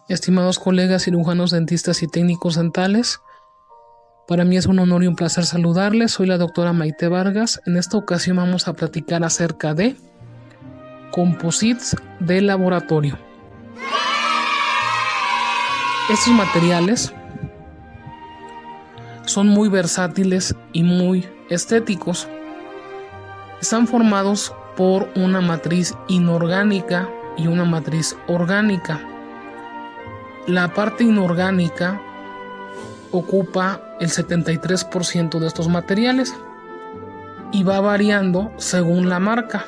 Estimados colegas cirujanos, dentistas y técnicos dentales, para mí es un honor y un placer saludarles. Soy la doctora Maite Vargas. En esta ocasión vamos a platicar acerca de composites de laboratorio. Estos materiales son muy versátiles y muy estéticos. Están formados por una matriz inorgánica y una matriz orgánica. La parte inorgánica ocupa el 73% de estos materiales y va variando según la marca.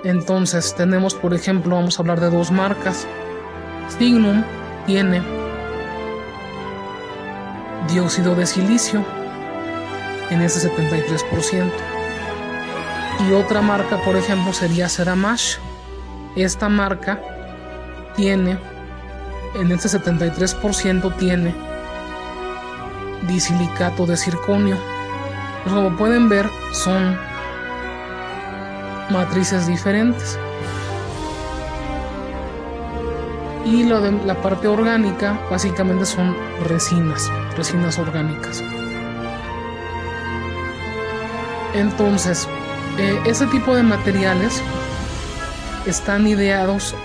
Entonces tenemos, por ejemplo, vamos a hablar de dos marcas. Signum tiene dióxido de silicio en ese 73%. Y otra marca, por ejemplo, sería Ceramash. Esta marca tiene, en ese 73% tiene disilicato de circonio. Pues como pueden ver, son matrices diferentes. Y la parte orgánica básicamente son resinas orgánicas. Entonces, ese tipo de materiales están ideados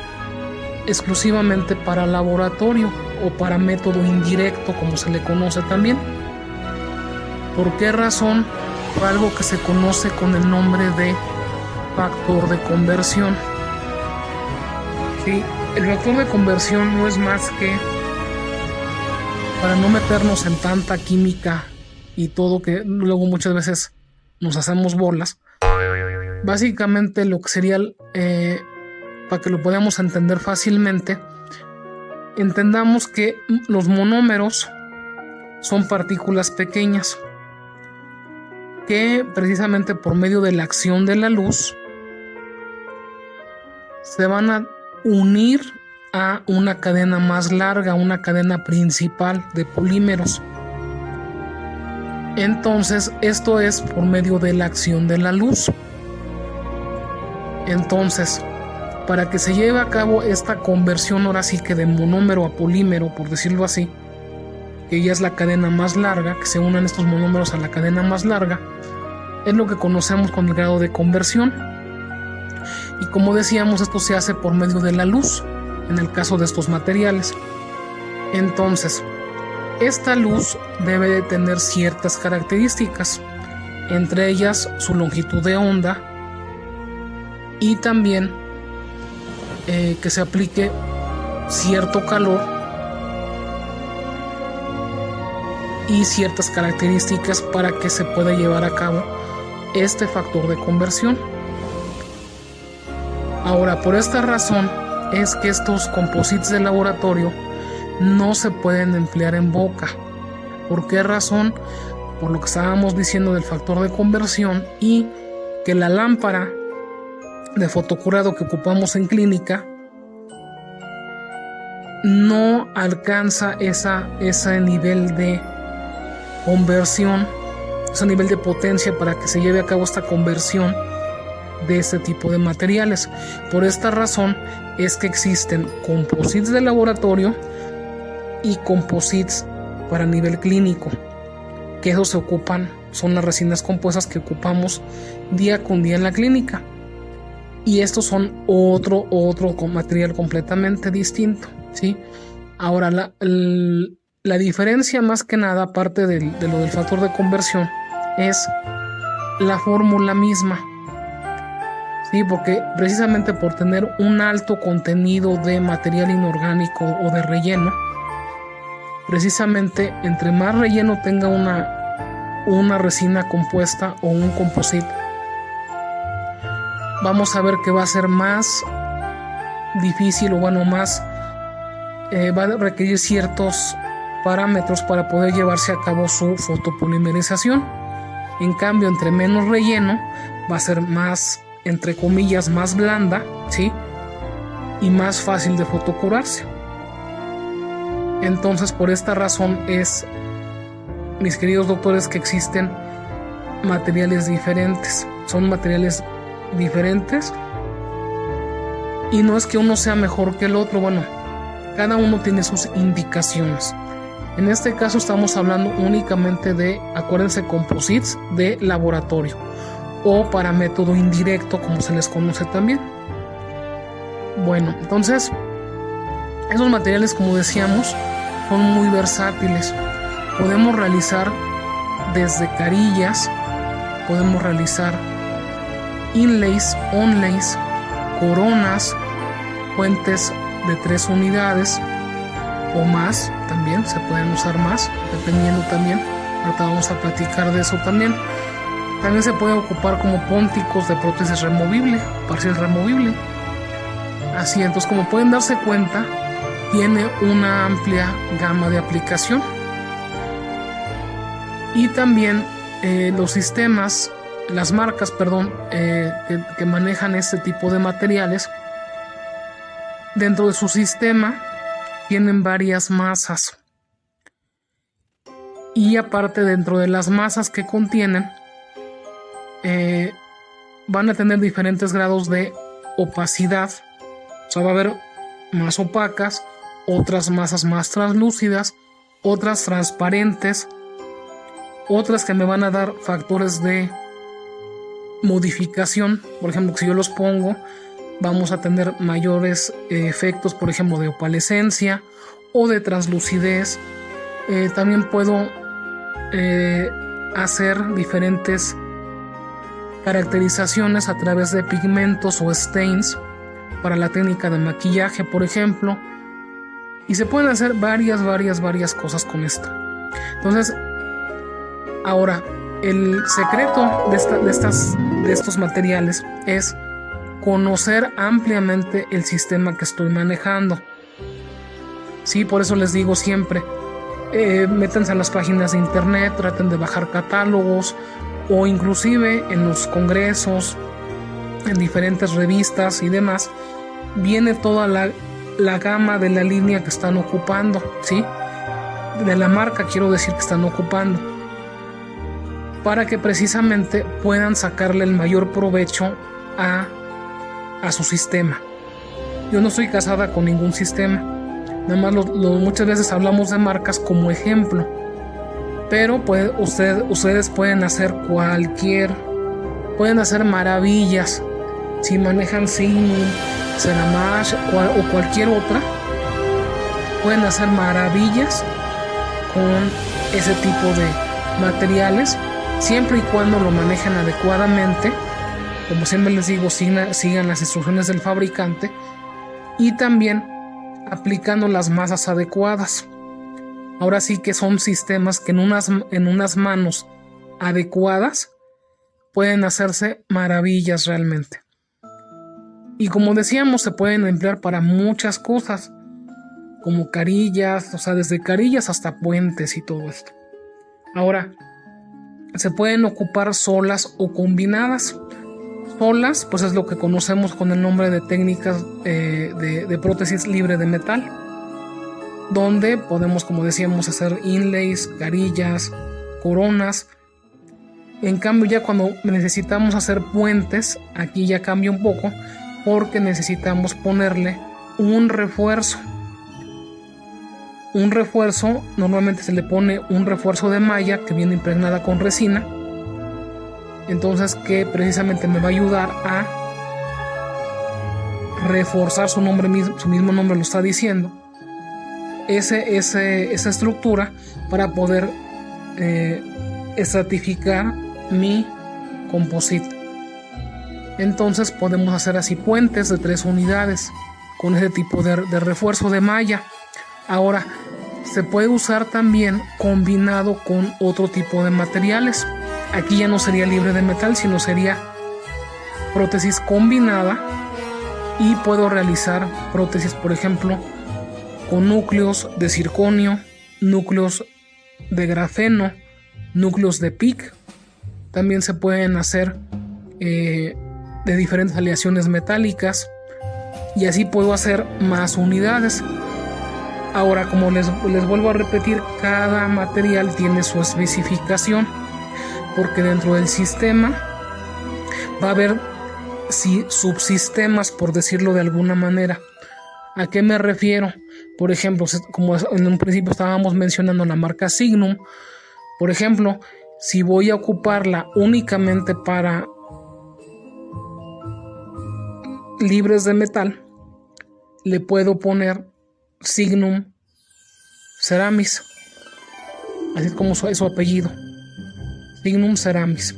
exclusivamente para laboratorio o para método indirecto, como se le conoce también. ¿Por qué razón? Por algo que se conoce con el nombre de factor de conversión. ¿Sí? El factor de conversión no es más que, para no meternos en tanta química y todo, que luego muchas veces nos hacemos bolas, básicamente lo que sería, para que lo podamos entender fácilmente, entendamos que los monómeros son partículas pequeñas que precisamente por medio de la acción de la luz se van a unir a una cadena más larga, una cadena principal de polímeros. Entonces, esto es por medio de la acción de la luz. Entonces, para que se lleve a cabo esta conversión, ahora sí que de monómero a polímero, por decirlo así, que ya es la cadena más larga, que se unan estos monómeros a la cadena más larga, es lo que conocemos con el grado de conversión. Y como decíamos, esto se hace por medio de la luz, en el caso de estos materiales. Entonces, esta luz debe de tener ciertas características, entre ellas su longitud de onda y también que se aplique cierto calor y ciertas características para que se pueda llevar a cabo este factor de conversión. Ahora, por esta razón es que estos composites de laboratorio no se pueden emplear en boca. ¿Por qué razón? Por lo que estábamos diciendo del factor de conversión, y que la lámpara de fotocurado que ocupamos en clínica no alcanza ese nivel de conversión, ese nivel de potencia para que se lleve a cabo esta conversión de este tipo de materiales. Por esta razón es que existen composites de laboratorio y composites para nivel clínico, que esos se ocupan, son las resinas compuestas que ocupamos día con día en la clínica, y estos son otro material completamente distinto, ¿sí? Ahora la diferencia, más que nada, aparte de lo del factor de conversión, es la fórmula misma. Sí, porque precisamente por tener un alto contenido de material inorgánico o de relleno, precisamente entre más relleno tenga una resina compuesta o un composite, vamos a ver que va a ser más difícil, o bueno, más va a requerir ciertos parámetros para poder llevarse a cabo su fotopolimerización. En cambio, entre menos relleno, va a ser más, entre comillas, más blanda, ¿sí? Y más fácil de fotocurarse. Entonces, por esta razón es, mis queridos doctores, que existen materiales diferentes. Son materiales diferentes Y no es que uno sea mejor que el otro, bueno, cada uno tiene sus indicaciones. En este caso estamos hablando únicamente de, acuérdense, composites de laboratorio o para método indirecto, como se les conoce también. Bueno, entonces esos materiales, como decíamos, son muy versátiles. Podemos realizar desde carillas, podemos realizar inlays, onlays, coronas, puentes de 3 unidades o más, también se pueden usar más, dependiendo también. Ahorita vamos a platicar de eso también. También se puede ocupar como pónticos de prótesis removible, parcial removible. Así, entonces, como pueden darse cuenta, tiene una amplia gama de aplicación. Y también los sistemas, las marcas, que manejan este tipo de materiales, dentro de su sistema tienen varias masas. Y aparte, dentro de las masas que contienen, van a tener diferentes grados de opacidad. O sea, va a haber más opacas, otras masas más translúcidas, otras transparentes, otras que me van a dar factores de modificación. Por ejemplo, si yo los pongo, vamos a tener mayores efectos, por ejemplo, de opalescencia o de translucidez. También puedo hacer diferentes caracterizaciones a través de pigmentos o stains para la técnica de maquillaje, por ejemplo. Y se pueden hacer varias cosas con esto. Entonces, ahora, el secreto de estos materiales es conocer ampliamente el sistema que estoy manejando. Sí, por eso les digo siempre, métanse a las páginas de internet, traten de bajar catálogos, o inclusive en los congresos, en diferentes revistas y demás, viene toda la gama de la línea que están ocupando, ¿sí? De la marca, quiero decir, que están ocupando, para que precisamente puedan sacarle el mayor provecho a su sistema. Yo no estoy casada con ningún sistema, nada más muchas veces hablamos de marcas como ejemplo, pero ustedes pueden hacer pueden hacer maravillas si manejan Sigma, Ceramash o cualquier otra. Pueden hacer maravillas con ese tipo de materiales, siempre y cuando lo manejen adecuadamente. Como siempre les digo, sigan las instrucciones del fabricante y también aplicando las masas adecuadas. Ahora sí que son sistemas que en unas manos adecuadas pueden hacerse maravillas realmente. Y como decíamos, se pueden emplear para muchas cosas, como carillas, o sea, desde carillas hasta puentes y todo esto. Ahora, se pueden ocupar solas o combinadas. Solas, pues es lo que conocemos con el nombre de técnicas de prótesis libre de metal, donde podemos, como decíamos, hacer inlays, carillas, coronas. En cambio, ya cuando necesitamos hacer puentes, aquí ya cambia un poco, porque necesitamos ponerle un refuerzo. Un refuerzo, normalmente se le pone un refuerzo de malla que viene impregnada con resina. Entonces, que precisamente me va a ayudar a reforzar su mismo nombre lo está diciendo, esa estructura, para poder estratificar mi composite. Entonces podemos hacer así puentes de 3 unidades con ese tipo de refuerzo de malla. Ahora, se puede usar también combinado con otro tipo de materiales. Aquí ya no sería libre de metal, sino sería prótesis combinada, y puedo realizar prótesis, por ejemplo, con núcleos de circonio, núcleos de grafeno, núcleos de PIC. También se pueden hacer de diferentes aleaciones metálicas, y así puedo hacer más unidades. Ahora, como les vuelvo a repetir, cada material tiene su especificación, porque dentro del sistema va a haber subsistemas, por decirlo de alguna manera. ¿A qué me refiero? Por ejemplo, como en un principio estábamos mencionando la marca Signum, por ejemplo, si voy a ocuparla únicamente para libres de metal, le puedo poner Signum Ceramis, así como es su apellido, Signum Ceramis.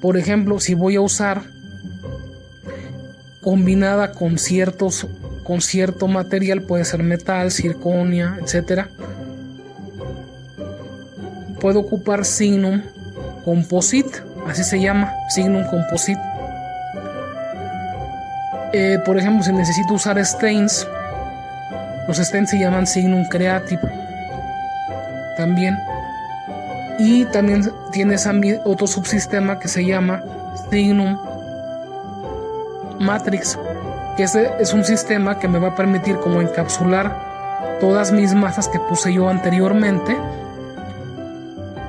Por ejemplo, si voy a usar combinada con cierto material, puede ser metal, circonia, etcétera, puedo ocupar Signum Composite, así se llama, Signum Composite. Por ejemplo, si necesito usar stains, los stains se llaman Signum Creative también. Y también tiene otro subsistema que se llama Signum Matrix, que es un sistema que me va a permitir como encapsular todas mis masas que puse yo anteriormente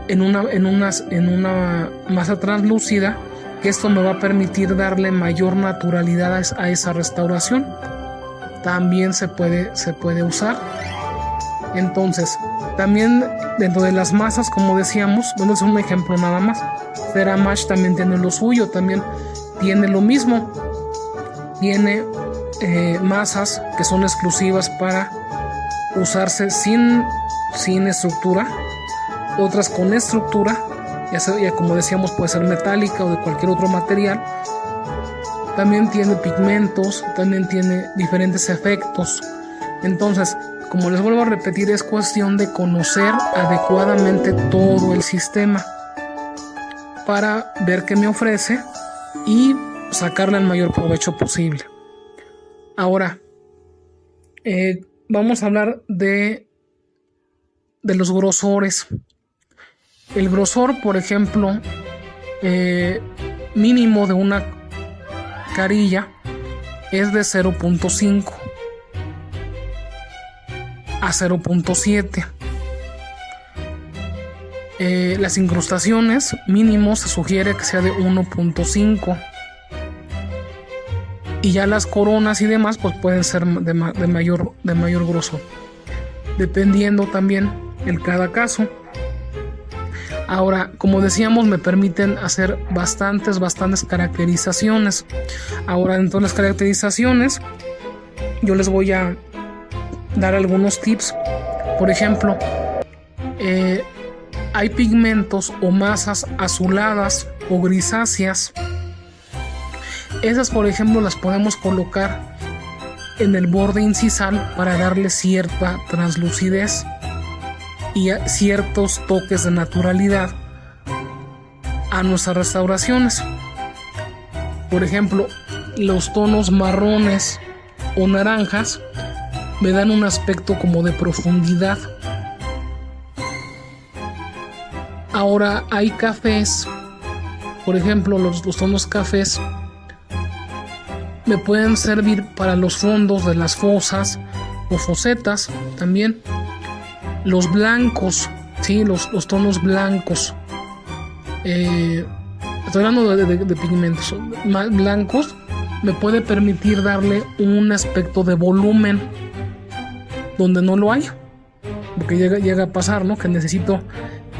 en una masa translúcida, que esto me va a permitir darle mayor naturalidad a esa restauración. También se puede usar. Entonces, también dentro de las masas, como decíamos, bueno, es un ejemplo nada más, Ceramash también tiene lo suyo, también tiene lo mismo. Tiene masas que son exclusivas para usarse sin estructura, otras con estructura, ya como decíamos, puede ser metálica o de cualquier otro material. También tiene pigmentos, también tiene diferentes efectos. Entonces, como les vuelvo a repetir, es cuestión de conocer adecuadamente todo el sistema para ver qué me ofrece y sacarle el mayor provecho posible. Ahora, vamos a hablar de los grosores. El grosor, por ejemplo, mínimo de una carilla es de 0.5 a 0.7. Las incrustaciones mínimo se sugiere que sea de 1.5. Y ya las coronas y demás pues pueden ser de mayor grosor, dependiendo también en cada caso. Ahora, como decíamos, me permiten hacer bastantes caracterizaciones. Ahora, dentro de las caracterizaciones, yo les voy a dar algunos tips. Por ejemplo, hay pigmentos o masas azuladas o grisáceas. Esas, por ejemplo, las podemos colocar en el borde incisal para darle cierta translucidez y ciertos toques de naturalidad a nuestras restauraciones. Por ejemplo, los tonos marrones o naranjas me dan un aspecto como de profundidad. Ahora hay cafés, por ejemplo, los tonos cafés me pueden servir para los fondos de las fosas o fosetas también. Los blancos, ¿sí? Los tonos blancos. Estoy hablando de pigmentos blancos. Me puede permitir darle un aspecto de volumen donde no lo hay. Porque llega a pasar, ¿no? Que necesito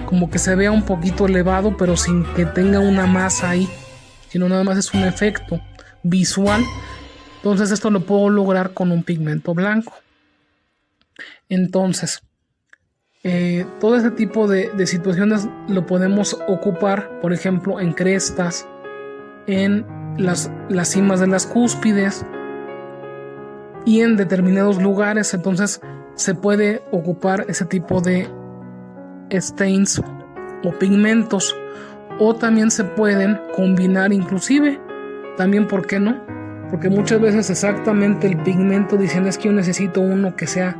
como que se vea un poquito elevado, pero sin que tenga una masa ahí, sino nada más es un efecto visual. Entonces esto lo puedo lograr con un pigmento blanco. Entonces todo este tipo de situaciones lo podemos ocupar, por ejemplo, en crestas, en las cimas de las cúspides y en determinados lugares. Entonces se puede ocupar ese tipo de stains o pigmentos, o también se pueden combinar inclusive. También, ¿por qué no? Porque muchas veces exactamente el pigmento dicen es que yo necesito uno que sea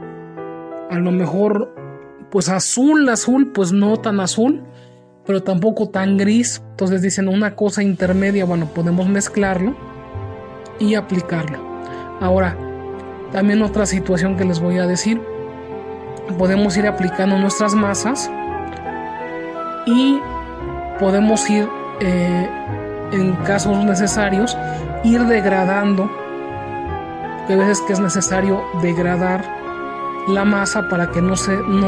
a lo mejor pues azul, pues no tan azul, pero tampoco tan gris. Entonces dicen una cosa intermedia. Bueno, podemos mezclarlo y aplicarlo. Ahora, también otra situación que les voy a decir, podemos ir aplicando nuestras masas y podemos ir en casos necesarios, ir degradando, que a veces que es necesario degradar la masa para que no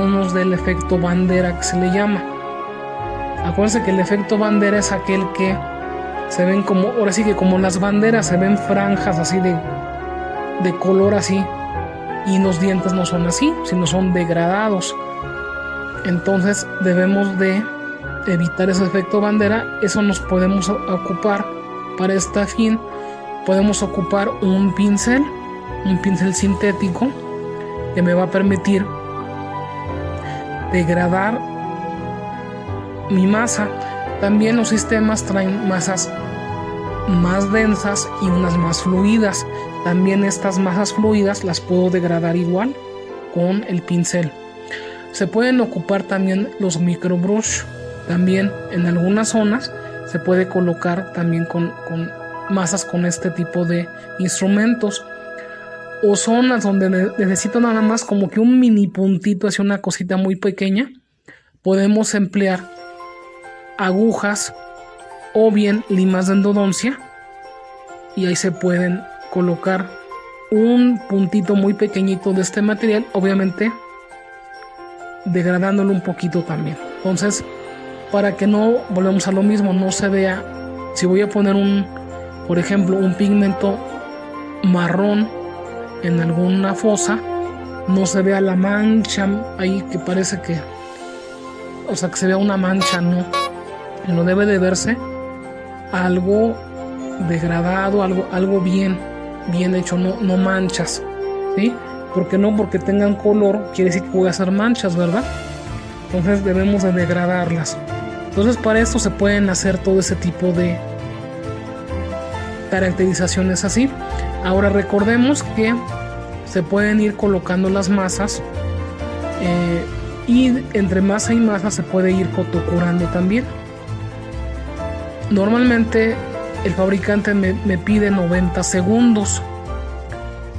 nos dé el efecto bandera que se le llama. Acuérdense que el efecto bandera es aquel que se ven como, ahora sí que como las banderas se ven franjas así de color así, y los dientes no son así, sino son degradados. Entonces debemos de evitar ese efecto bandera. Eso nos podemos ocupar para este fin. Podemos ocupar un pincel sintético que me va a permitir degradar mi masa. También los sistemas traen masas más densas y unas más fluidas. También estas masas fluidas las puedo degradar igual con el pincel. Se pueden ocupar también los microbrush. También en algunas zonas se puede colocar también con masas con este tipo de instrumentos. O zonas donde necesito nada más como que un mini puntito, hacia una cosita muy pequeña, podemos emplear agujas o bien limas de endodoncia, y ahí se pueden colocar un puntito muy pequeñito de este material, obviamente degradándolo un poquito también. Entonces, para que no volvemos a lo mismo, no se vea, si voy a poner por ejemplo, un pigmento marrón en alguna fosa, no se vea la mancha ahí que parece que, o sea, que se vea una mancha, no debe de verse algo degradado, algo bien hecho, no manchas, ¿sí? Porque porque tengan color quiere decir que voy a hacer manchas, ¿verdad? Entonces debemos de degradarlas. Entonces para esto se pueden hacer todo ese tipo de caracterizaciones así. Ahora recordemos que se pueden ir colocando las masas, y entre masa y masa se puede ir fotocurando también. Normalmente el fabricante me pide 90 segundos.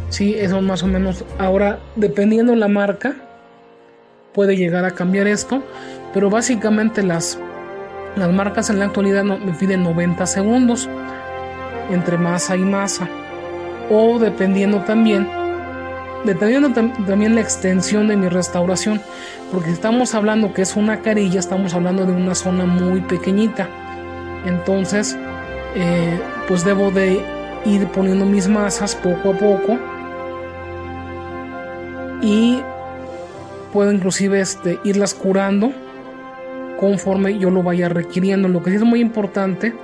Sí, eso más o menos. Ahora, dependiendo la marca, puede llegar a cambiar esto, pero básicamente las marcas en la actualidad me piden 90 segundos entre masa y masa. O dependiendo también la extensión de mi restauración, porque si estamos hablando que es una carilla, estamos hablando de una zona muy pequeñita. Entonces pues debo de ir poniendo mis masas poco a poco, y puedo inclusive irlas curando conforme yo lo vaya requiriendo. Lo que sí es muy importante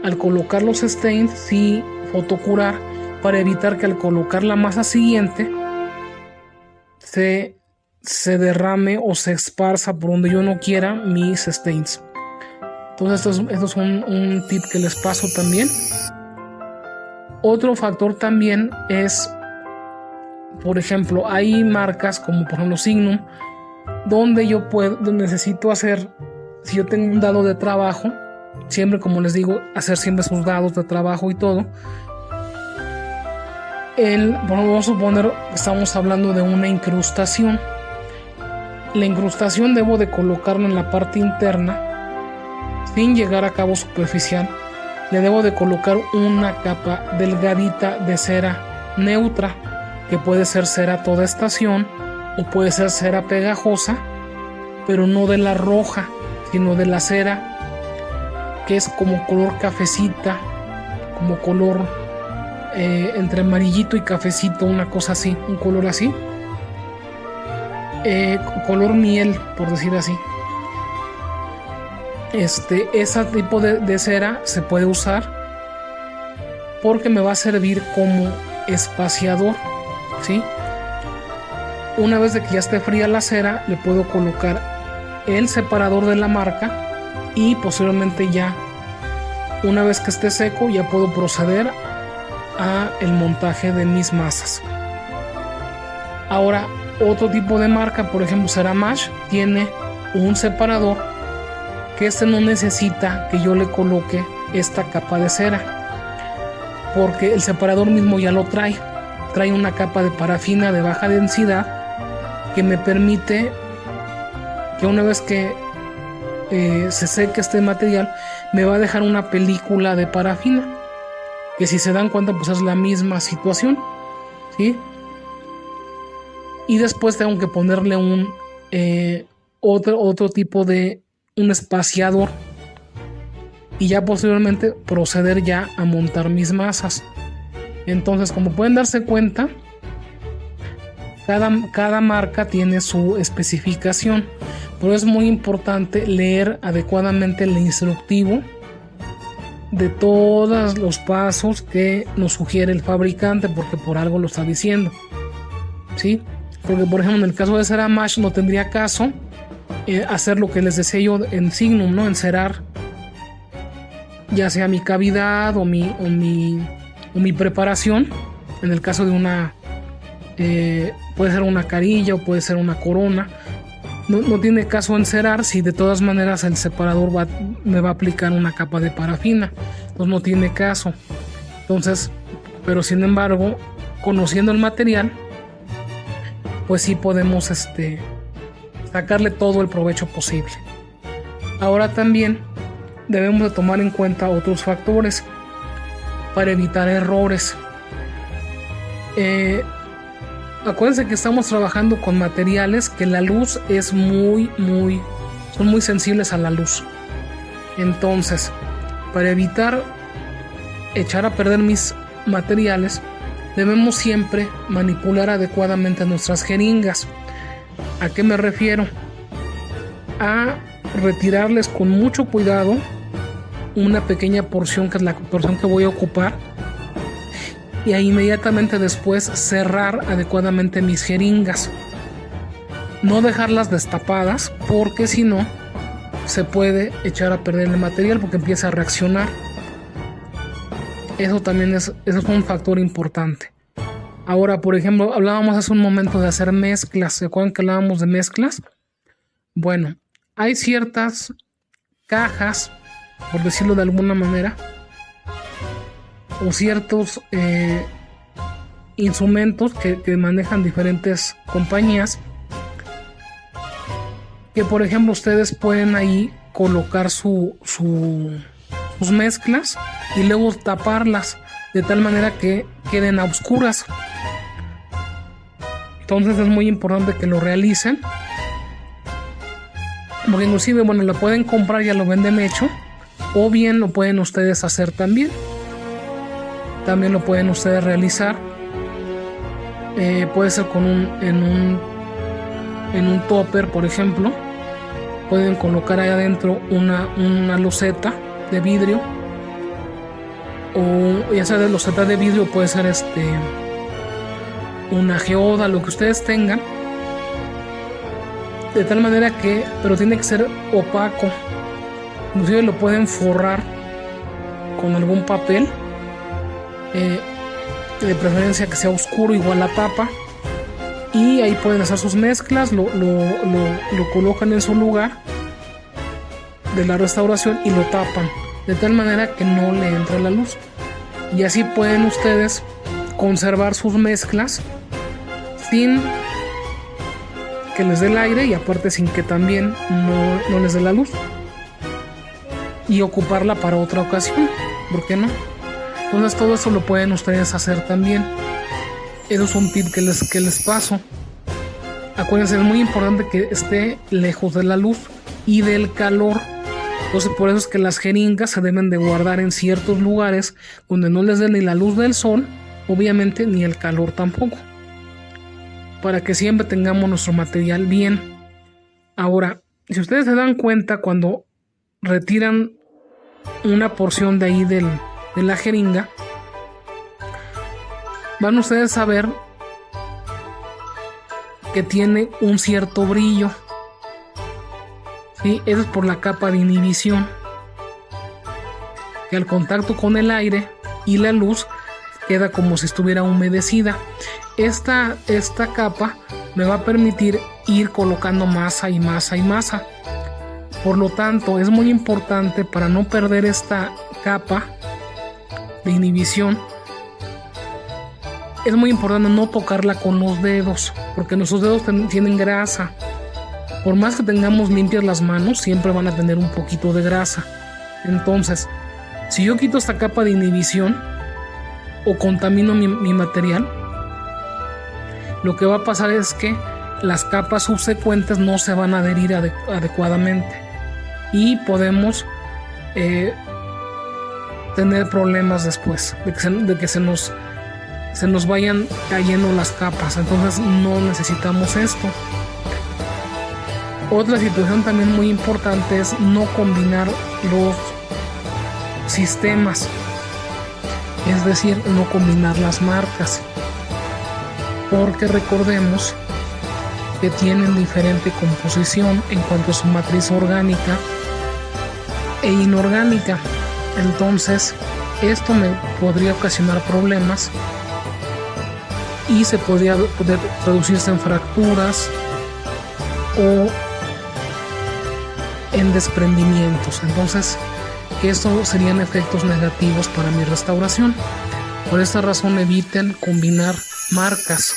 al colocar los stains, sí fotocurar, para evitar que al colocar la masa siguiente se derrame o se esparza por donde yo no quiera mis stains. Entonces esto es un tip que les paso también. Otro factor también es, por ejemplo, hay marcas como por ejemplo Signum, donde necesito hacer, si yo tengo un dado de trabajo, siempre, como les digo, hacer siempre sus dados de trabajo y todo. Vamos a suponer que estamos hablando de una incrustación. La incrustación debo de colocarla en la parte interna sin llegar a cabo superficial. Le debo de colocar una capa delgadita de cera neutra, que puede ser cera toda estación o puede ser cera pegajosa, pero no de la roja, sino de la cera que es como color cafecita, como color entre amarillito y cafecito, una cosa así, un color así, color miel, por decir así. Ese tipo de cera se puede usar porque me va a servir como espaciador, ¿sí? Una vez de que ya esté fría la cera, le puedo colocar el separador de la marca, y posteriormente, ya una vez que esté seco, ya puedo proceder a el montaje de mis masas. Ahora, otro tipo de marca, por ejemplo Ceramash, tiene un separador que no necesita que yo le coloque esta capa de cera, porque el separador mismo ya lo trae una capa de parafina de baja densidad que me permite que una vez que se seque este material, me va a dejar una película de parafina, que si se dan cuenta pues es la misma situación, ¿sí? Y después tengo que ponerle un otro tipo de un espaciador, y ya posteriormente proceder ya a montar mis masas. Entonces, como pueden darse cuenta, cada marca tiene su especificación, pero es muy importante leer adecuadamente el instructivo de todos los pasos que nos sugiere el fabricante, porque por algo lo está diciendo, ¿sí? Porque, por ejemplo, en el caso de Ceramash no tendría caso hacer lo que les decía yo en Signum, ¿no? Encerar ya sea mi cavidad o mi preparación. En el caso de una puede ser una carilla o puede ser una corona, no tiene caso encerar si de todas maneras el separador me va a aplicar una capa de parafina, entonces no tiene caso. Entonces, pero sin embargo, conociendo el material, pues sí podemos sacarle todo el provecho posible. Ahora también debemos de tomar en cuenta otros factores para evitar errores. Acuérdense que estamos trabajando con materiales que la luz es son muy sensibles a la luz. Entonces, para evitar echar a perder mis materiales, debemos siempre manipular adecuadamente nuestras jeringas. ¿A qué me refiero? A retirarles con mucho cuidado una pequeña porción, que es la porción que voy a ocupar, y inmediatamente después cerrar adecuadamente mis jeringas. No dejarlas destapadas, porque si no se puede echar a perder el material porque empieza a reaccionar. Eso es un factor importante. Ahora, por ejemplo, hablábamos hace un momento de hacer mezclas. ¿Se acuerdan que hablábamos de mezclas? Bueno, hay ciertas cajas, por decirlo de alguna manera, o ciertos instrumentos que manejan diferentes compañías, que por ejemplo ustedes pueden ahí colocar sus mezclas y luego taparlas de tal manera que queden a oscuras. Entonces es muy importante que lo realicen, porque inclusive, bueno, lo pueden comprar, ya lo venden hecho, o bien lo pueden ustedes hacer también. También lo pueden ustedes realizar. Puede ser en un topper, por ejemplo. Pueden colocar ahí adentro una loseta de vidrio, o ya sea de loseta de vidrio, puede ser una geoda, lo que ustedes tengan, de tal manera que, pero tiene que ser opaco. Inclusive lo pueden forrar con algún papel, de preferencia que sea oscuro, igual la tapa, y ahí pueden hacer sus mezclas, lo colocan en su lugar de la restauración y lo tapan de tal manera que no le entre la luz, y así pueden ustedes conservar sus mezclas sin que les dé el aire, y aparte sin que también no les dé la luz, y ocuparla para otra ocasión, ¿por qué no? Entonces todo eso lo pueden ustedes hacer también. Eso es un tip que les paso. Acuérdense, es muy importante que esté lejos de la luz y del calor. Entonces por eso es que las jeringas se deben de guardar en ciertos lugares donde no les dé ni la luz del sol, obviamente, ni el calor tampoco, para que siempre tengamos nuestro material bien. Ahora, si ustedes se dan cuenta, cuando retiran una porción de ahí de la jeringa, van ustedes a ver que tiene un cierto brillo, ¿sí? Eso es por la capa de inhibición, que al contacto con el aire y la luz queda como si estuviera humedecida. Esta capa me va a permitir ir colocando masa y masa y masa. Por lo tanto, es muy importante, para no perder esta capa de inhibición, es muy importante no tocarla con los dedos, porque nuestros dedos tienen grasa. Por más que tengamos limpias las manos, siempre van a tener un poquito de grasa. Entonces, si yo quito esta capa de inhibición o contamino mi material, lo que va a pasar es que las capas subsecuentes no se van a adherir adecuadamente y podemos tener problemas después de que se nos vayan cayendo las capas. Entonces no necesitamos esto. Otra situación también muy importante es no combinar los sistemas, es decir, no combinar las marcas, porque recordemos que tienen diferente composición en cuanto a su matriz orgánica e inorgánica. Entonces esto me podría ocasionar problemas y se podría poder traducirse en fracturas o en desprendimientos. Entonces estos serían efectos negativos para mi restauración. Por esta razón eviten combinar marcas.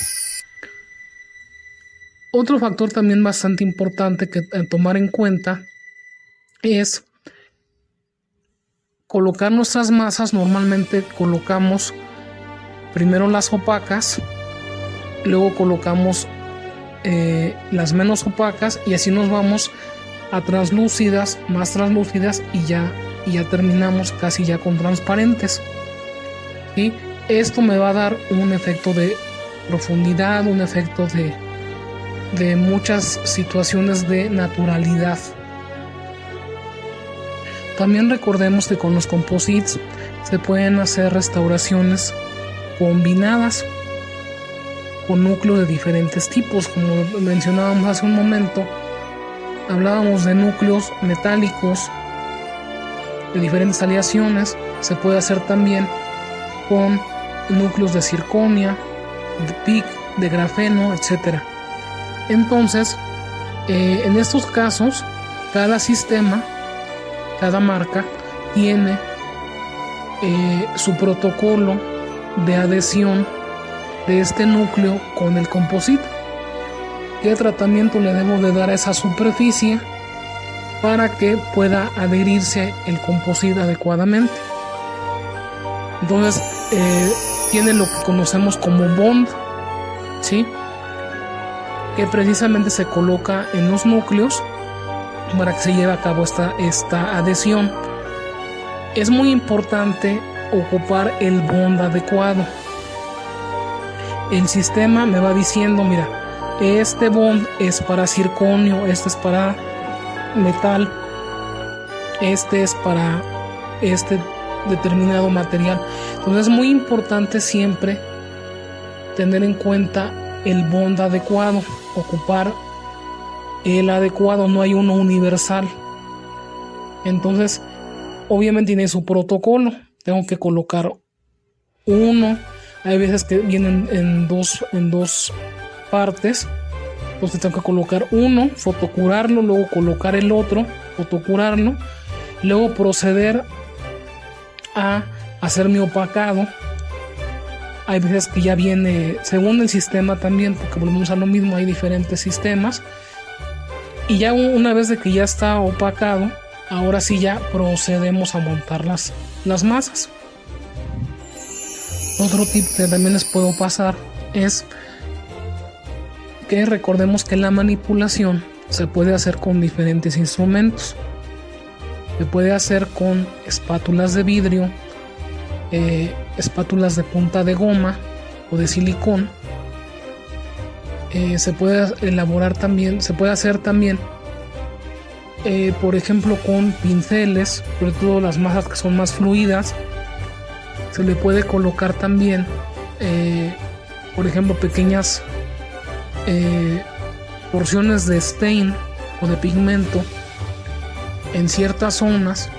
Otro factor también bastante importante que tomar en cuenta es colocar nuestras masas. Normalmente colocamos primero las opacas, luego colocamos las menos opacas y así nos vamos a translúcidas, más translúcidas y ya terminamos casi ya con transparentes. ¿Sí? Esto me va a dar un efecto de profundidad, un efecto de muchas situaciones de naturalidad. También recordemos que con los composites se pueden hacer restauraciones combinadas con núcleos de diferentes tipos. Como mencionábamos hace un momento, hablábamos de núcleos metálicos de diferentes aleaciones. Se puede hacer también con núcleos de circonia, de PIC, de grafeno, etc. Entonces, en estos casos, cada sistema, cada marca tiene su protocolo de adhesión de este núcleo con el composite. ¿Qué tratamiento le debo de dar a esa superficie para que pueda adherirse el composite adecuadamente? Entonces tiene lo que conocemos como bond, ¿sí? Que precisamente se coloca en los núcleos para que se lleve a cabo esta adhesión. Es muy importante ocupar el bond adecuado. El sistema me va diciendo, mira, este bond es para circonio, este es para metal, este es para este determinado material. Entonces es muy importante siempre tener en cuenta el bond adecuado, ocupar el adecuado, no hay uno universal. Entonces obviamente tiene su protocolo, tengo que colocar uno. Hay veces que vienen en dos partes, entonces tengo que colocar uno, fotocurarlo, luego colocar el otro, fotocurarlo, luego proceder a hacer mi opacado. Hay veces que ya viene según el sistema también, porque volvemos a lo mismo, hay diferentes sistemas. Y ya una vez de que ya está opacado, ahora sí ya procedemos a montar las masas. Otro tip que también les puedo pasar es que recordemos que la manipulación se puede hacer con diferentes instrumentos. Se puede hacer con espátulas de vidrio, espátulas de punta de goma o de silicón. Se puede elaborar también, se puede hacer también, por ejemplo, con pinceles, sobre todo las masas que son más fluidas. Se le puede colocar también, por ejemplo, pequeñas porciones de stain o de pigmento en ciertas zonas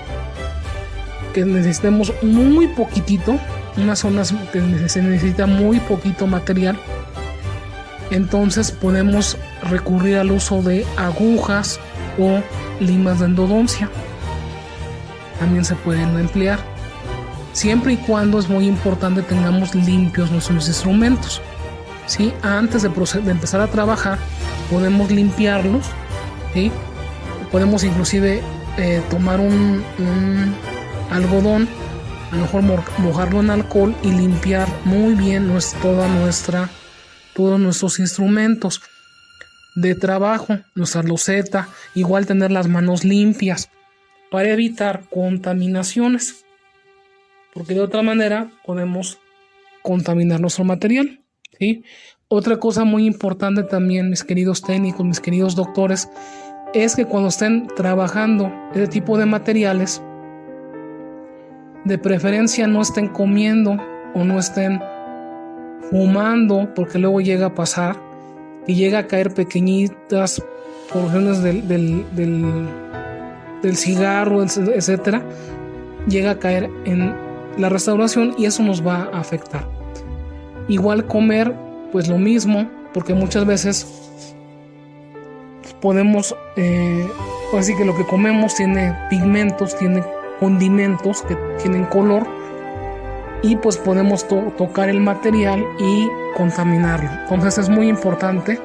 que necesitemos muy poquitito, unas zonas que se necesita muy poquito material. Entonces podemos recurrir al uso de agujas o limas de endodoncia. También se pueden emplear, siempre y cuando es muy importante tengamos limpios nuestros instrumentos. ¿Sí? Antes de empezar a trabajar podemos limpiarlos ¿sí? Podemos inclusive tomar un algodón, a lo mejor mojarlo en alcohol y limpiar muy bien todos nuestros instrumentos de trabajo, nuestra loseta, igual tener las manos limpias para evitar contaminaciones, porque de otra manera podemos contaminar nuestro material, ¿sí? Otra cosa muy importante también, mis queridos técnicos, mis queridos doctores, es que cuando estén trabajando este tipo de materiales, de preferencia no estén comiendo o no estén fumando, porque luego llega a pasar y llega a caer pequeñitas porciones del cigarro, etcétera, llega a caer en la restauración y eso nos va a afectar. Igual comer, pues lo mismo, porque muchas veces podemos, así que lo que comemos tiene pigmentos, tiene condimentos que tienen color y pues podemos tocar el material y contaminarlo. Entonces es muy importante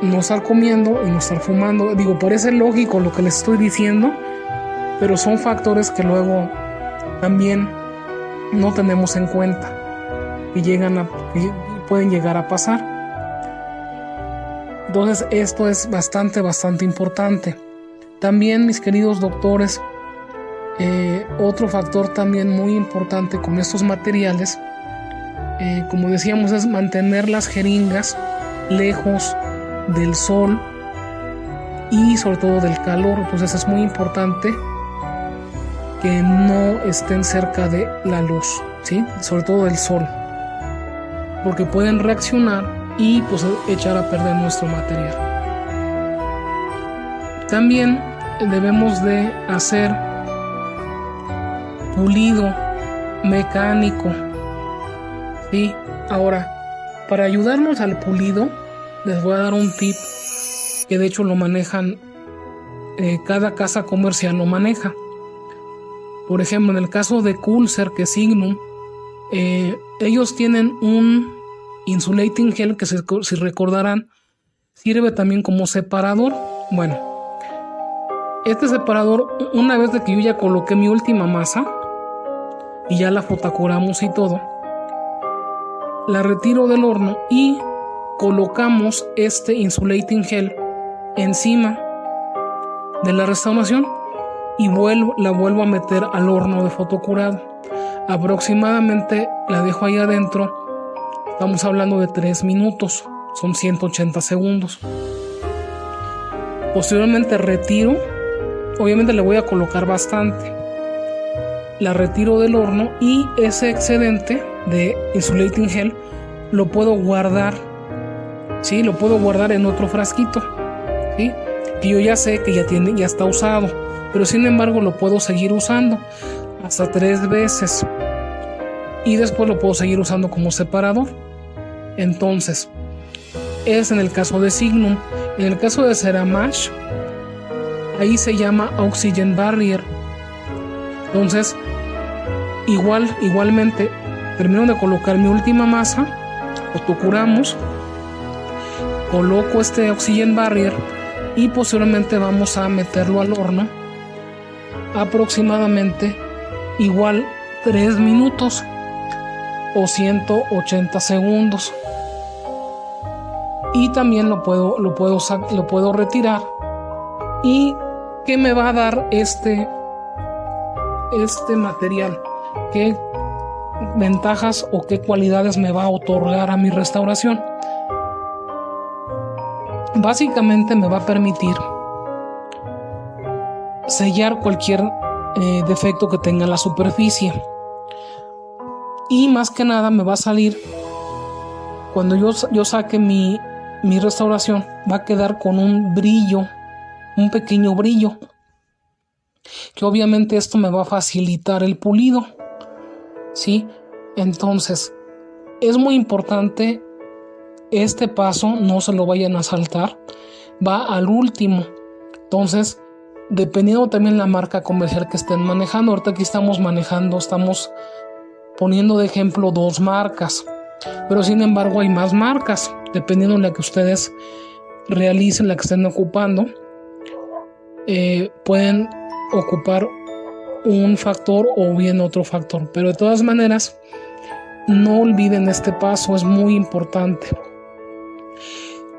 no estar comiendo y no estar fumando. Digo, parece lógico lo que les estoy diciendo, pero son factores que luego también no tenemos en cuenta y pueden llegar a pasar. Entonces esto es bastante importante. También, mis queridos doctores, otro factor también muy importante con estos materiales, como decíamos, es mantener las jeringas lejos del sol y sobre todo del calor. Entonces es muy importante que no estén cerca de la luz, ¿sí? Sobre todo del sol, porque pueden reaccionar y pues echar a perder nuestro material. También debemos de hacer pulido mecánico, ¿sí? Ahora, para ayudarnos al pulido, les voy a dar un tip que de hecho lo manejan, cada casa comercial lo maneja. Por ejemplo, en el caso de Kulzer, que es Signum, ellos tienen un insulating gel que, si recordarán, sirve también como separador. Bueno, este separador, una vez de que yo ya coloqué mi última masa y ya la fotocopiamos y todo, la retiro del horno y colocamos este insulating gel encima de la restauración y la vuelvo a meter al horno de fotocurado. Aproximadamente la dejo ahí adentro, estamos hablando de 3 minutos, son 180 segundos. Posteriormente retiro, obviamente le voy a colocar bastante, la retiro del horno y ese excedente de insulating gel lo puedo guardar, ¿sí? Lo puedo guardar en otro frasquito, ¿sí? Que yo ya sé que ya está usado, pero sin embargo lo puedo seguir usando hasta 3 veces y después lo puedo seguir usando como separador. Entonces, es en el caso de Signum. En el caso de Ceramash, ahí se llama Oxygen Barrier. Entonces, igualmente, termino de colocar mi última masa, fotocuramos, coloco este Oxygen Barrier y posteriormente vamos a meterlo al horno aproximadamente igual 3 minutos o 180 segundos. Y también lo puedo retirar. ¿Y qué me va a dar este material? ¿Qué ventajas o qué cualidades me va a otorgar a mi restauración? Básicamente me va a permitir sellar cualquier defecto que tenga en la superficie. Y más que nada me va a salir, cuando yo saque mi restauración, va a quedar con un brillo, un pequeño brillo, que obviamente esto me va a facilitar el pulido, ¿sí? Entonces es muy importante este paso, no se lo vayan a saltar, va al último. Entonces, dependiendo también la marca comercial que estén manejando, ahorita aquí estamos poniendo de ejemplo 2 marcas, pero sin embargo hay más marcas, dependiendo de la que ustedes realicen, la que estén ocupando, pueden ocupar un factor o bien otro factor, pero de todas maneras no olviden este paso, es muy importante.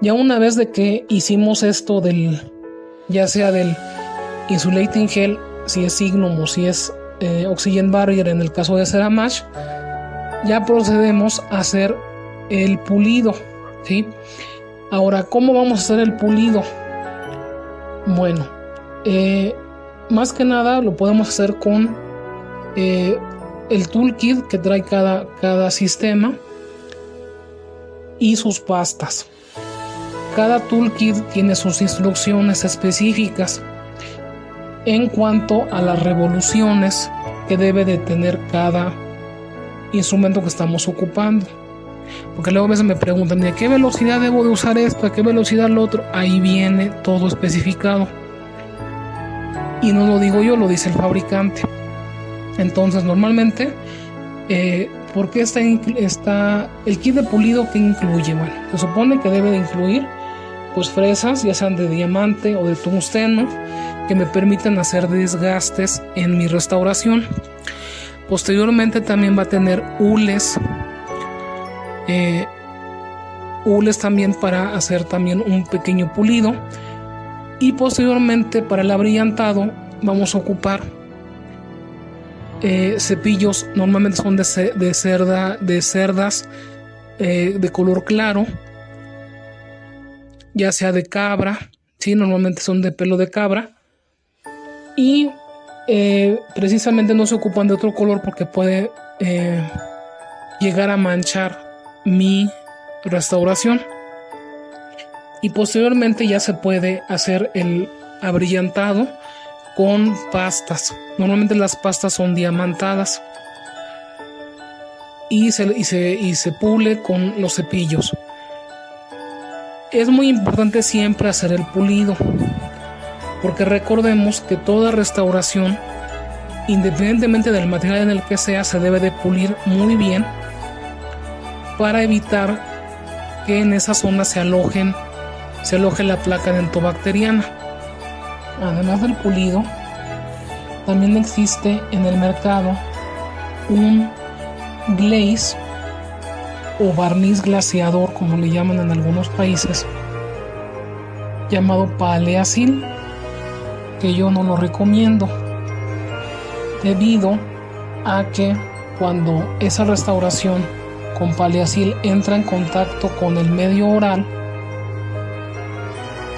Ya una vez de que hicimos esto ya sea del insulating gel, si es Signum o si es Oxygen Barrier en el caso de Ceramash, ya procedemos a hacer el pulido, ¿sí? Ahora, ¿cómo vamos a hacer el pulido? Bueno, más que nada lo podemos hacer con el toolkit que trae cada sistema y sus pastas. Cada toolkit tiene sus instrucciones específicas en cuanto a las revoluciones que debe de tener cada instrumento que estamos ocupando. Porque luego a veces me preguntan, ¿a qué velocidad debo de usar esto? ¿A qué velocidad lo otro? Ahí viene todo especificado. Y no lo digo yo, lo dice el fabricante. Entonces, normalmente, ¿por qué está el kit de pulido que incluye? Bueno, se supone que debe de incluir pues fresas, ya sean de diamante o de tungsteno, que me permitan hacer desgastes en mi restauración. Posteriormente también va a tener hules también para hacer también un pequeño pulido, y posteriormente para el abrillantado vamos a ocupar cepillos, normalmente son de cerdas de color claro, ya sea de cabra, ¿sí? Normalmente son de pelo de cabra, y precisamente no se ocupan de otro color porque puede llegar a manchar mi restauración. Y posteriormente ya se puede hacer el abrillantado con pastas. Normalmente las pastas son diamantadas y se pule con los cepillos. Es muy importante siempre hacer el pulido, porque recordemos que toda restauración, independientemente del material en el que sea, se debe de pulir muy bien para evitar que en esa zona se aloje la placa dentobacteriana. Además del pulido, también existe en el mercado un glaze o barniz glaseador, como le llaman en algunos países, llamado Paleasil, que yo no lo recomiendo, debido a que cuando esa restauración con Paleasil entra en contacto con el medio oral,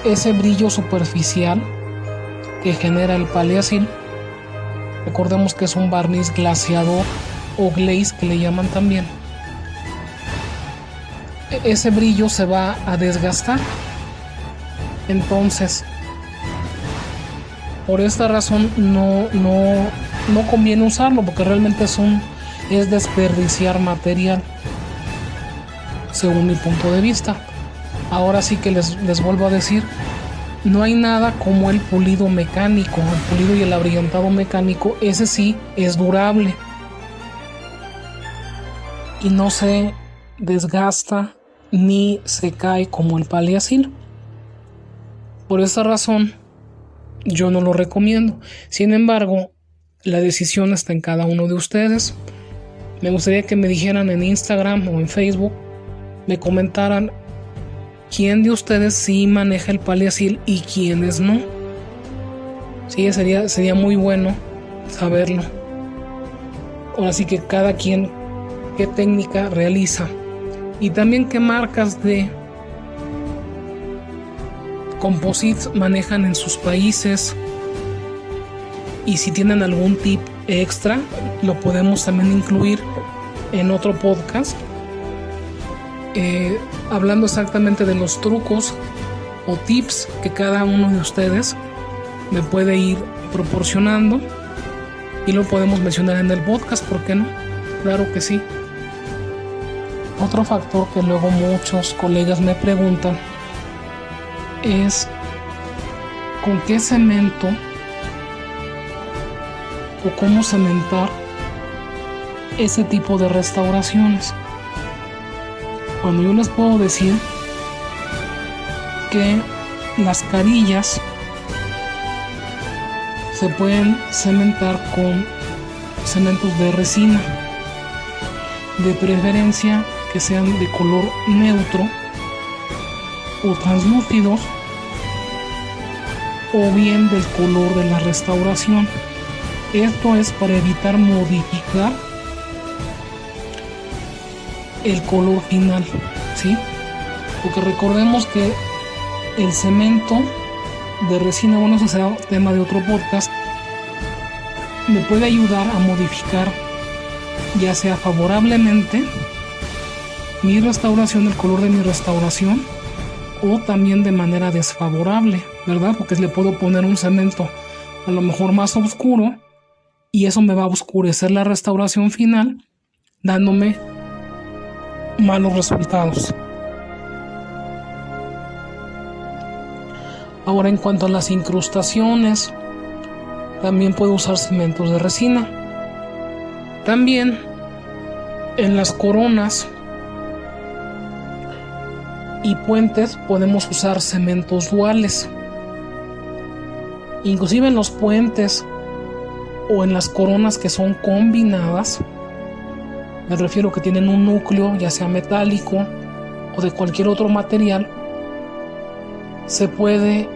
ese brillo superficial que genera el Paleasil, recordemos que es un barniz glaseador o glaze que le llaman también, ese brillo se va a desgastar. Entonces, por esta razón no conviene usarlo, porque realmente es desperdiciar material, según mi punto de vista. Ahora sí que les vuelvo a decir, no hay nada como el pulido mecánico. El pulido y el abrillantado mecánico, ese sí es durable y no se desgasta ni se cae como el Paleasil. Por esta razón yo no lo recomiendo. Sin embargo, la decisión está en cada uno de ustedes. Me gustaría que me dijeran en Instagram o en Facebook, me comentaran quién de ustedes sí maneja el Paleasil y quiénes no. Sí, sería muy bueno saberlo. Ahora sí que cada quien qué técnica realiza y también qué marcas de composites manejan en sus países, y si tienen algún tip extra lo podemos también incluir en otro podcast, hablando exactamente de los trucos o tips que cada uno de ustedes me puede ir proporcionando, y lo podemos mencionar en el podcast, ¿por qué no? Claro que sí. Otro factor que luego muchos colegas me preguntan es con qué cemento o cómo cementar ese tipo de restauraciones. Bueno, yo les puedo decir que las carillas se pueden cementar con cementos de resina, de preferencia que sean de color neutro o translúcidos, o bien del color de la restauración. Esto es para evitar modificar el color final, ¿sí? Porque recordemos que el cemento de resina, bueno, eso será tema de otro podcast, me puede ayudar a modificar, ya sea favorablemente mi restauración, el color de mi restauración, o también de manera desfavorable, ¿verdad? Porque le puedo poner un cemento a lo mejor más oscuro y eso me va a oscurecer la restauración final, dándome malos resultados. Ahora, en cuanto a las incrustaciones, también puedo usar cementos de resina. También en las coronas y puentes podemos usar cementos duales. Inclusive en los puentes o en las coronas que son combinadas, me refiero que tienen un núcleo ya sea metálico o de cualquier otro material, se puede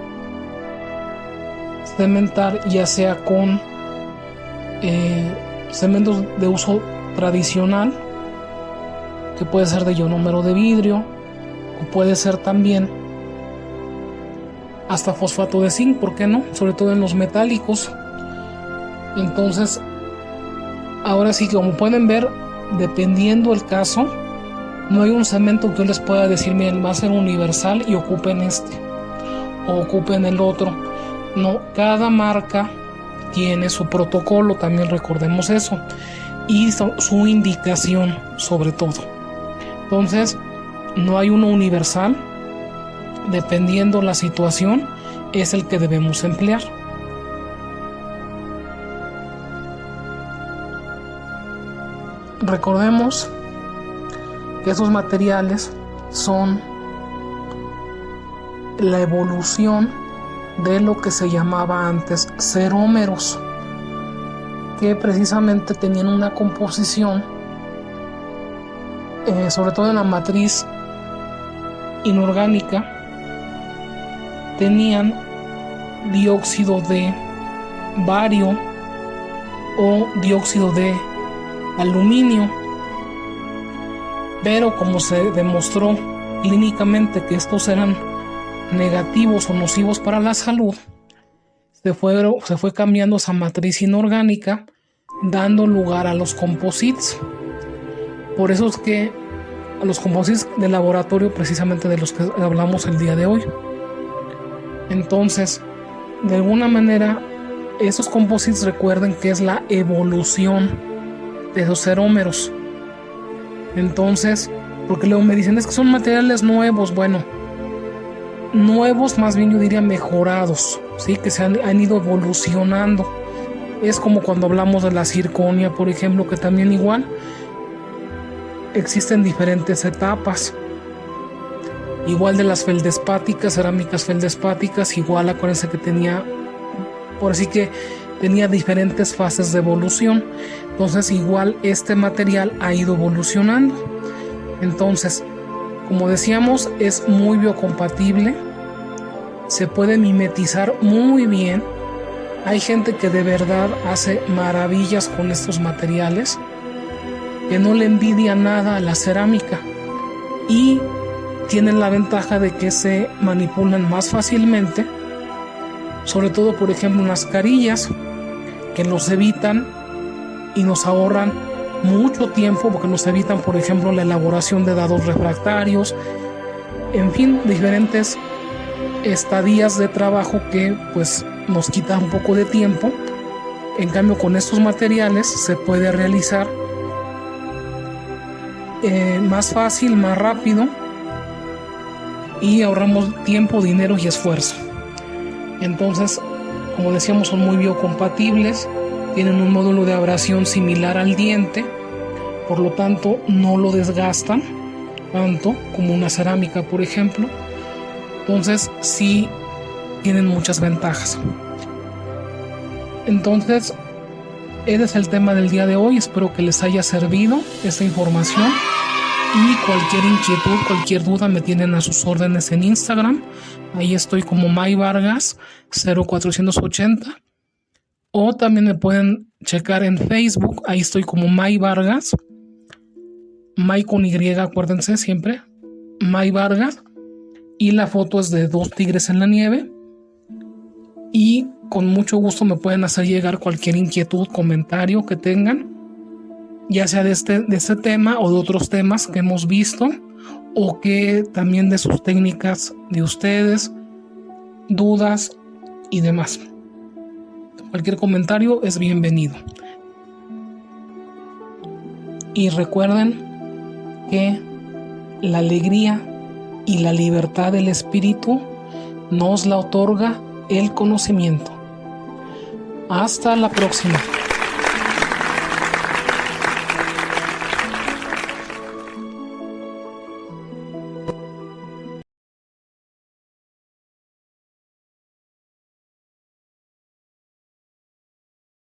cementar ya sea con cementos de uso tradicional, que puede ser de ionómero de vidrio, o puede ser también hasta fosfato de zinc, ¿por qué no? Sobre todo en los metálicos. Entonces, ahora sí que, como pueden ver, dependiendo el caso, no hay un cemento que yo les pueda decir, miren, va a ser universal y ocupen este o ocupen el otro. No, cada marca tiene su protocolo, también recordemos eso, y su indicación sobre todo. Entonces, no hay uno universal, dependiendo la situación, es el que debemos emplear. Recordemos que esos materiales son la evolución de lo que se llamaba antes cerómeros, que precisamente tenían una composición, sobre todo en la matriz inorgánica, tenían dióxido de bario o dióxido de aluminio, pero como se demostró clínicamente que estos eran negativos o nocivos para la salud, se fue cambiando esa matriz inorgánica, dando lugar a los composites. Por eso es que a los composites de laboratorio, precisamente de los que hablamos el día de hoy. Entonces, de alguna manera, esos composites, recuerden que es la evolución de esos cerómeros. Entonces, porque luego me dicen, es que son materiales nuevos. Bueno, nuevos, más bien yo diría mejorados, ¿sí? Que se han ido evolucionando. Es como cuando hablamos de la zirconia, por ejemplo, que también igual existen diferentes etapas. Igual de las feldespáticas, cerámicas feldespáticas, igual acuérdense que tenía, por así que tenía diferentes fases de evolución. Entonces igual este material ha ido evolucionando. Entonces, como decíamos, es muy biocompatible, se puede mimetizar muy bien. Hay gente que de verdad hace maravillas con estos materiales, que no le envidia nada a la cerámica y tienen la ventaja de que se manipulan más fácilmente, sobre todo por ejemplo en las carillas, que nos evitan y nos ahorran mucho tiempo, porque nos evitan por ejemplo la elaboración de dados refractarios, en fin, diferentes estadías de trabajo que pues nos quita un poco de tiempo. En cambio, con estos materiales se puede realizar más fácil, más rápido, y ahorramos tiempo, dinero y esfuerzo. Entonces, como decíamos, son muy biocompatibles, tienen un módulo de abrasión similar al diente, por lo tanto no lo desgastan tanto como una cerámica, por ejemplo. Entonces sí tienen muchas ventajas. Entonces ese es el tema del día de hoy. Espero que les haya servido esta información. Y cualquier inquietud, cualquier duda me tienen a sus órdenes en Instagram. Ahí estoy como May Vargas 0480. O también me pueden checar en Facebook. Ahí estoy como May Vargas. May con Y, acuérdense siempre. May Vargas. Y la foto es de 2 tigres en la nieve. Y con mucho gusto me pueden hacer llegar cualquier inquietud, comentario que tengan, ya sea de este tema o de otros temas que hemos visto, o que también de sus técnicas de ustedes, dudas y demás. Cualquier comentario es bienvenido. Y recuerden que la alegría y la libertad del espíritu nos la otorga el conocimiento. Hasta la próxima.